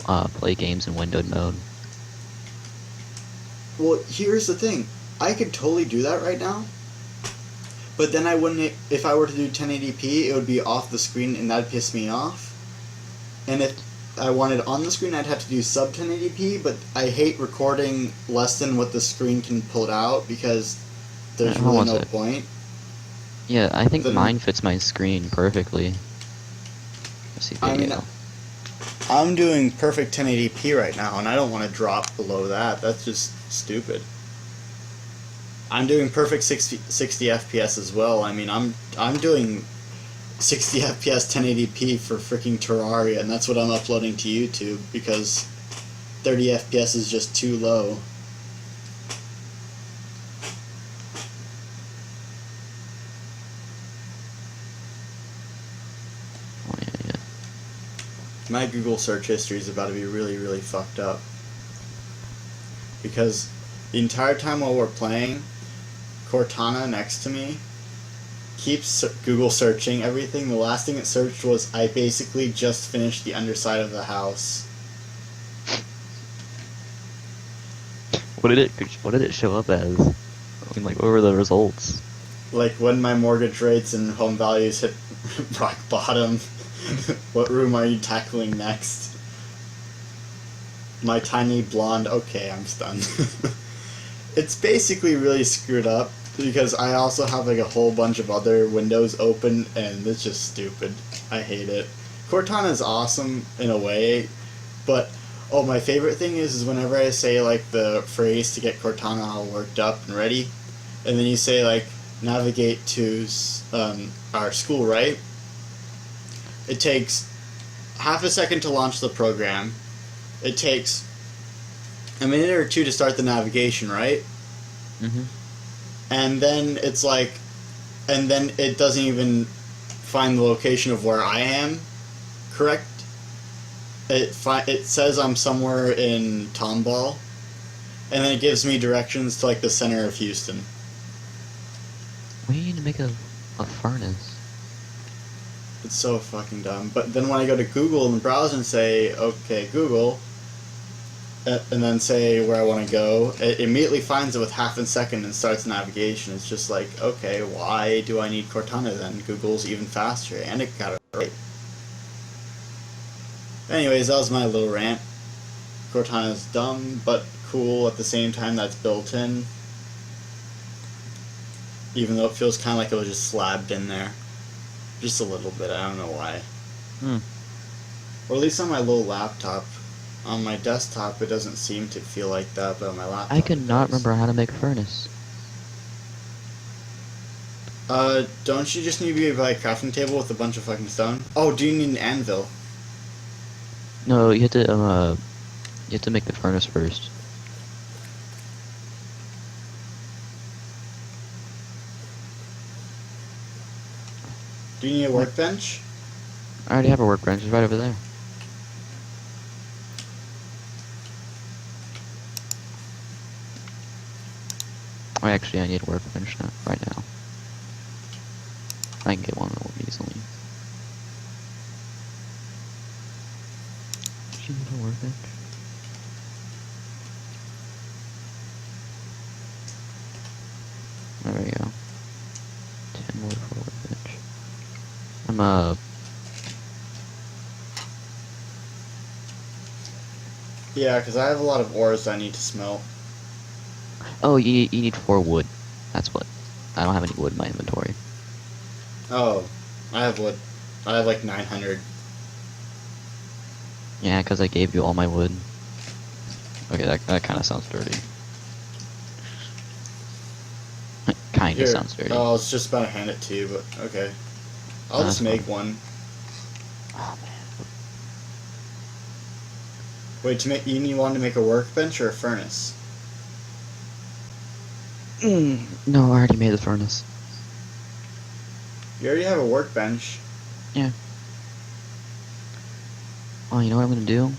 play games in windowed mode. Well, here's the thing. I could totally do that right now, but then I wouldn't. If I were to do 1080p, it would be off the screen, and that'd piss me off. And if I wanted on the screen, I'd have to do sub 1080p. But I hate recording less than what the screen can pull out because there's How really was no it? point. Yeah, I think Then, mine fits my screen perfectly. Let's see I video. mean, I'm doing perfect 1080p right now, and I don't want to drop below that. That's just stupid. I'm doing perfect 60 FPS as well. I mean, I'm doing 60 FPS 1080p for freaking Terraria, and that's what I'm uploading to YouTube because 30 FPS is just too low. Oh yeah, yeah. My Google search history is about to be really, really fucked up. Because the entire time while we're playing, Cortana next to me keeps Google searching everything. The last thing it searched was, I basically just finished the underside of the house. What did it show up as? I mean, like, what were the results? Like, when my mortgage rates and home values hit rock bottom, what room are you tackling next? My tiny blonde, okay, I'm stunned. It's basically really screwed up because I also have like a whole bunch of other windows open and it's just stupid. I hate it. Cortana is awesome in a way, but oh, my favorite thing is whenever I say like the phrase to get Cortana all worked up and ready, and then you say like navigate to our school, right? It takes half a second to launch the program. It takes a minute or two to start the navigation, right? Mm-hmm. And then it's like, and then it doesn't even find the location of where I am, correct? It says I'm somewhere in Tomball, and then it gives me directions to like the center of Houston. We need to make a furnace. It's so fucking dumb. But then when I go to Google in the browser and say, okay, Google, and then say where I want to go, it immediately finds it with half a second and starts navigation. It's just like, okay, why do I need Cortana then? Google's even faster, and it got it right. Anyways, that was my little rant. Cortana's dumb, but cool at the same time. That's built in. Even though it feels kind of like it was just slabbed in there. Just a little bit, I don't know why. Or at least on my little laptop. On my desktop, it doesn't seem to feel like that, but on my laptop I could not remember how to make a furnace. Don't you just need to buy a crafting table with a bunch of fucking stone? Oh, do you need an anvil? No, you have to make the furnace first. Do you need a workbench? I already have a workbench. It's right over there. Oh, actually, I need a workbench now, right now. I can get one more easily. Did you need a workbench? There we go. 10 wood for a workbench. Yeah, because I have a lot of ores I need to smelt. Oh, you need 4 wood. That's what. I don't have any wood in my inventory. Oh, I have wood. I have like 900. Yeah, because I gave you all my wood. Okay, that kind of sounds dirty. Kind of sounds dirty. Oh, I was just about to hand it to you, but okay. I'll just make one. Oh man. Wait, you want to make a workbench or a furnace? No, I already made the furnace. You already have a workbench. Yeah. Oh, you know what I'm gonna do?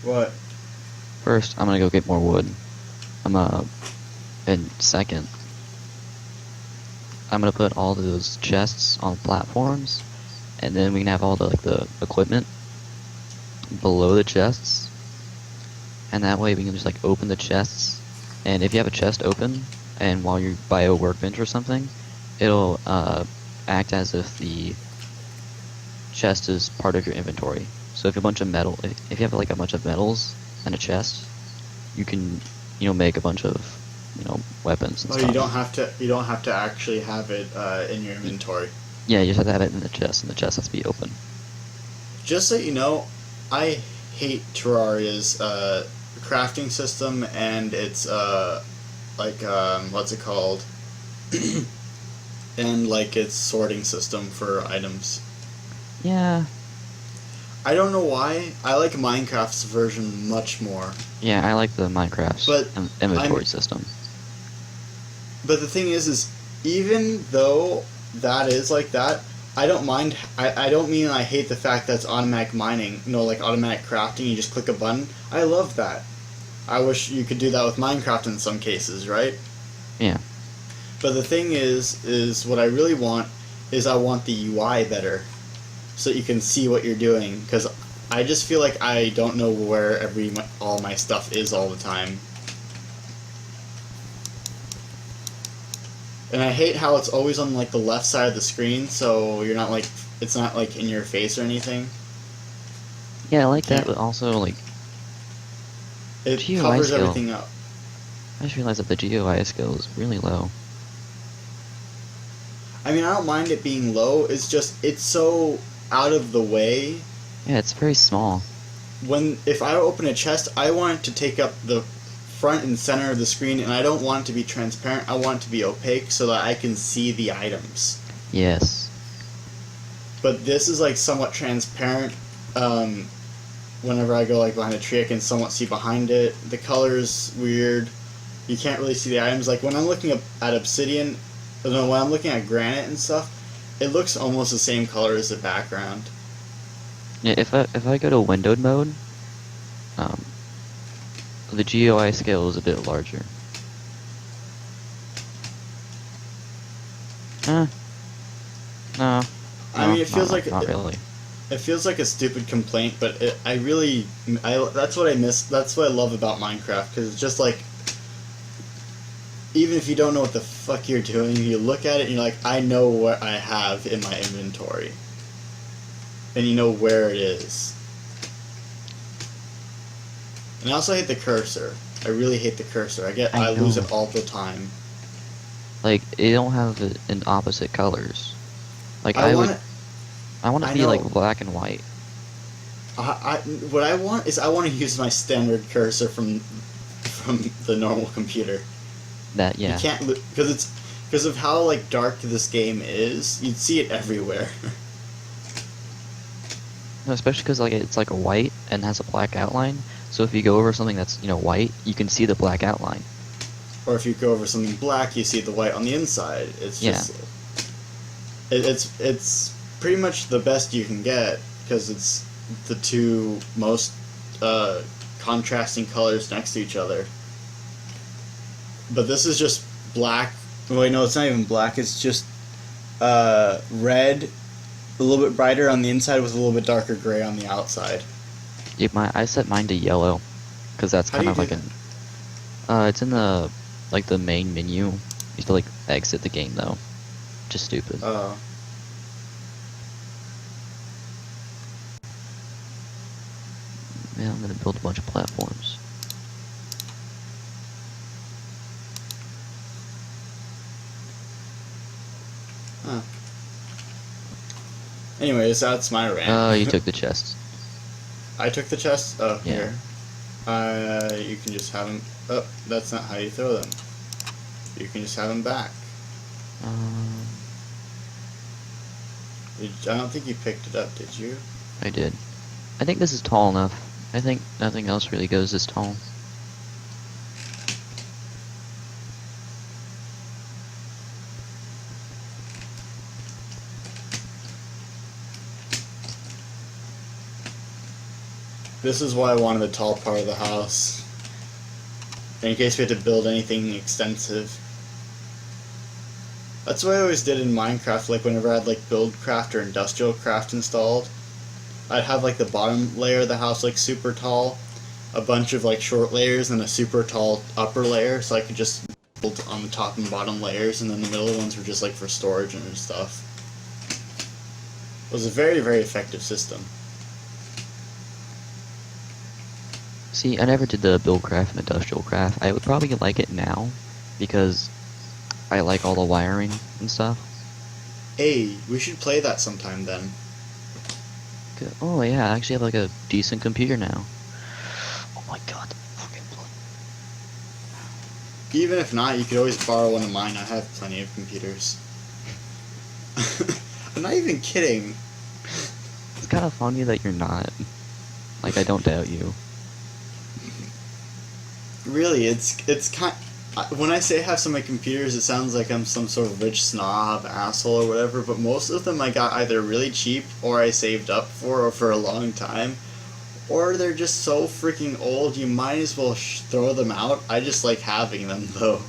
What? First, I'm gonna go get more wood. And second, I'm gonna put all those chests on platforms, and then we can have all the equipment below the chests, and that way we can just like open the chests. And if you have a chest open, and while you're by a workbench or something, it'll act as if the chest is part of your inventory. So if you have a bunch of metal, if you have like a bunch of metals and a chest, you can, make a bunch of, weapons and Oh, stuff. you don't have to actually have it in your inventory. Yeah, you just have to have it in the chest, and the chest has to be open. Just so you know, I hate Terraria's crafting system and its what's it called? And like its sorting system for items. Yeah. I don't know why. I like Minecraft's version much more. Yeah, I like the Minecraft's inventory system. But the thing is even though that is like that, I don't mind. I don't mean I hate the fact that's automatic mining. Like automatic crafting. You just click a button. I love that. I wish you could do that with Minecraft in some cases, right? Yeah. But the thing is what I really want is I want the UI better, so you can see what you're doing. Because I just feel like I don't know where all my stuff is all the time. And I hate how it's always on like the left side of the screen, so you're not like it's not like in your face or anything. Yeah, I like that, but also like it GUI covers skill. everything up. I just realized that the GUI skill is really low. I mean, I don't mind it being low. It's just it's so out of the way. Yeah, it's very small. If I open a chest, I want it to take up the front and center of the screen, and I don't want it to be transparent. I want it to be opaque so that I can see the items. Yes. But this is like somewhat transparent. Whenever I go like behind a tree, I can somewhat see behind it. The color's weird. You can't really see the items. Like when I'm looking at obsidian, when I'm looking at granite and stuff, it looks almost the same color as the background. Yeah, if I go to windowed mode, the GUI scale is a bit larger. No. I mean, it feels not really. It feels like a stupid complaint, but that's what I miss. That's what I love about Minecraft, because it's just like, even if you don't know what the fuck you're doing, you look at it and you're like, I know what I have in my inventory. And you know where it is. And I also hate the cursor. I really hate the cursor. I lose it all the time. Like, they don't have it in opposite colors. Like, I want it to be like black and white. What I want is I want to use my standard cursor from the normal computer. Yeah. You can't because of how like dark this game is. You'd see it everywhere. No, especially because like it's like a white and has a black outline. So if you go over something that's white, you can see the black outline. Or if you go over something black, you see the white on the inside. It's just it's pretty much the best you can get, because it's the two most contrasting colors next to each other. But this is just black. Wait, no, it's not even black. It's just red, a little bit brighter on the inside with a little bit darker gray on the outside. Yeah, I set mine to yellow, because that's kind of like it's in the the main menu. You have to like exit the game though. Just stupid. Oh. Yeah, I'm gonna build a bunch of platforms. Huh. Anyways, that's my rant. Oh, you took the chest. I took the chest? Oh, Yeah. here. You can just have them... Oh, that's not how you throw them. You can just have them back. I don't think you picked it up, did you? I did. I think this is tall enough. I think nothing else really goes this tall. This is why I wanted the tall part of the house. In case we had to build anything extensive. That's what I always did in Minecraft, like whenever I had like Buildcraft or Industrial Craft installed. I'd have like the bottom layer of the house like super tall, a bunch of like short layers, and a super tall upper layer, so I could just build on the top and bottom layers, and then the middle ones were just like for storage and stuff. It was a very, very effective system. See, I never did the Buildcraft and Industrial Craft. I would probably like it now, because I like all the wiring and stuff. Hey, we should play that sometime then. Oh yeah, I actually have like a decent computer now. Oh my god, fucking blood. Even if not, you could always borrow one of mine. I have plenty of computers. I'm not even kidding. It's kind of funny that you're not. Like, I don't doubt you. Really, it's kind. When I say I have so many computers, it sounds like I'm some sort of rich snob asshole or whatever. But most of them I got either really cheap, or I saved up for, or for a long time, or they're just so freaking old. You might as well throw them out. I just like having them though.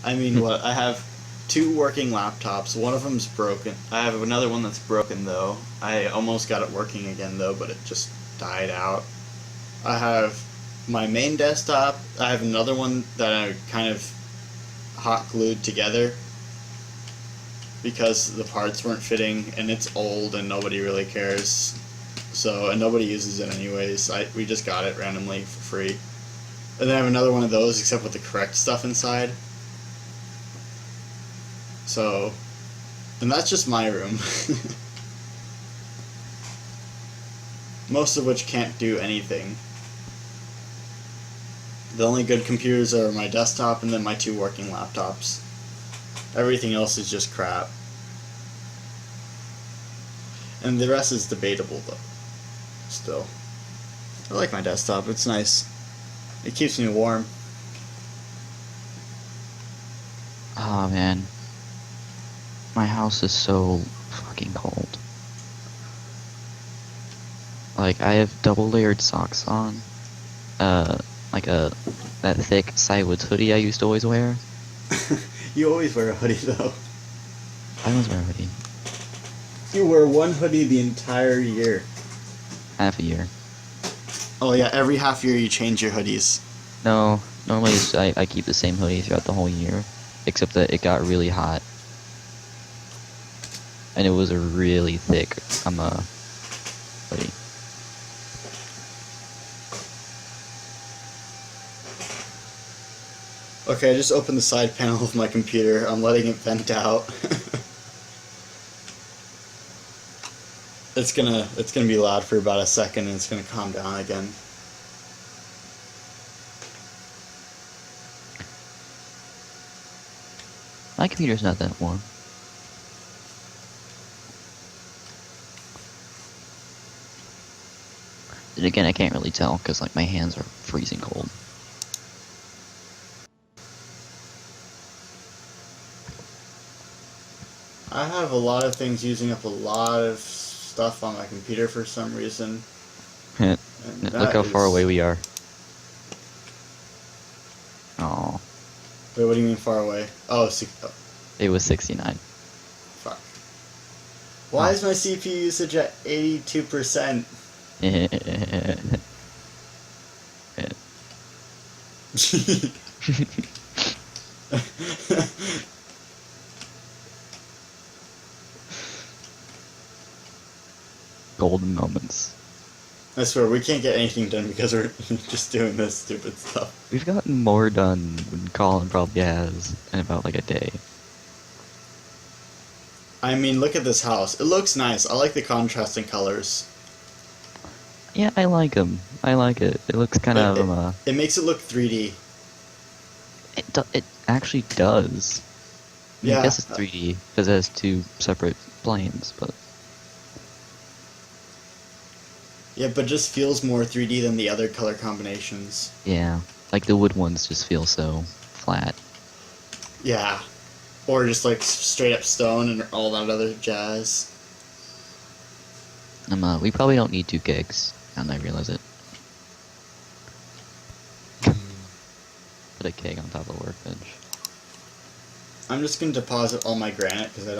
I mean, what I have. 2 working laptops. One of them's broken. I have another one that's broken though. I almost got it working again though, but it just died out. I have my main desktop. I have another one that I kind of hot glued together because the parts weren't fitting, and it's old and nobody really cares. So, and nobody uses it anyways. We just got it randomly for free. And then I have another one of those except with the correct stuff inside. So, and that's just my room. Most of which can't do anything. The only good computers are my desktop and then my 2 working laptops. Everything else is just crap. And the rest is debatable though. Still. I like my desktop, it's nice. It keeps me warm. Oh man. My house is so fucking cold. Like, I have double layered socks on. Like that thick Sidewoods hoodie I used to always wear. You always wear a hoodie though. I always wear a hoodie. You wear one hoodie the entire year. Half a year. Oh yeah, every half year you change your hoodies. No, normally I keep the same hoodie throughout the whole year. Except that it got really hot. And it was a really thick hoodie. Okay, I just opened the side panel of my computer. I'm letting it vent out. It's gonna be loud for about a second, and it's gonna calm down again. My computer's not that warm. And again, I can't really tell because like my hands are freezing cold. I have a lot of things using up a lot of stuff on my computer for some reason. Look how far away we are. Oh. Wait, what do you mean far away? Oh, It was 69. fuck. Why is my CPU usage at 82%? Golden moments. I swear, we can't get anything done because we're just doing this stupid stuff. We've gotten more done than Colin probably has in about like a day. I mean, look at this house. It looks nice. I like the contrasting colors. Yeah, I like them. I like it. It looks kind of It makes it look 3D. It actually does. I mean, Yeah. I guess it's 3D because it has 2 separate planes, but Yeah, but it just feels more 3D than the other color combinations. yeah, like the wood ones just feel so flat. Yeah. Or just like straight up stone and all that other jazz. We probably don't need 2 gigs, and I realize it. Put a keg on top of the workbench. I'm just going to deposit all my granite because I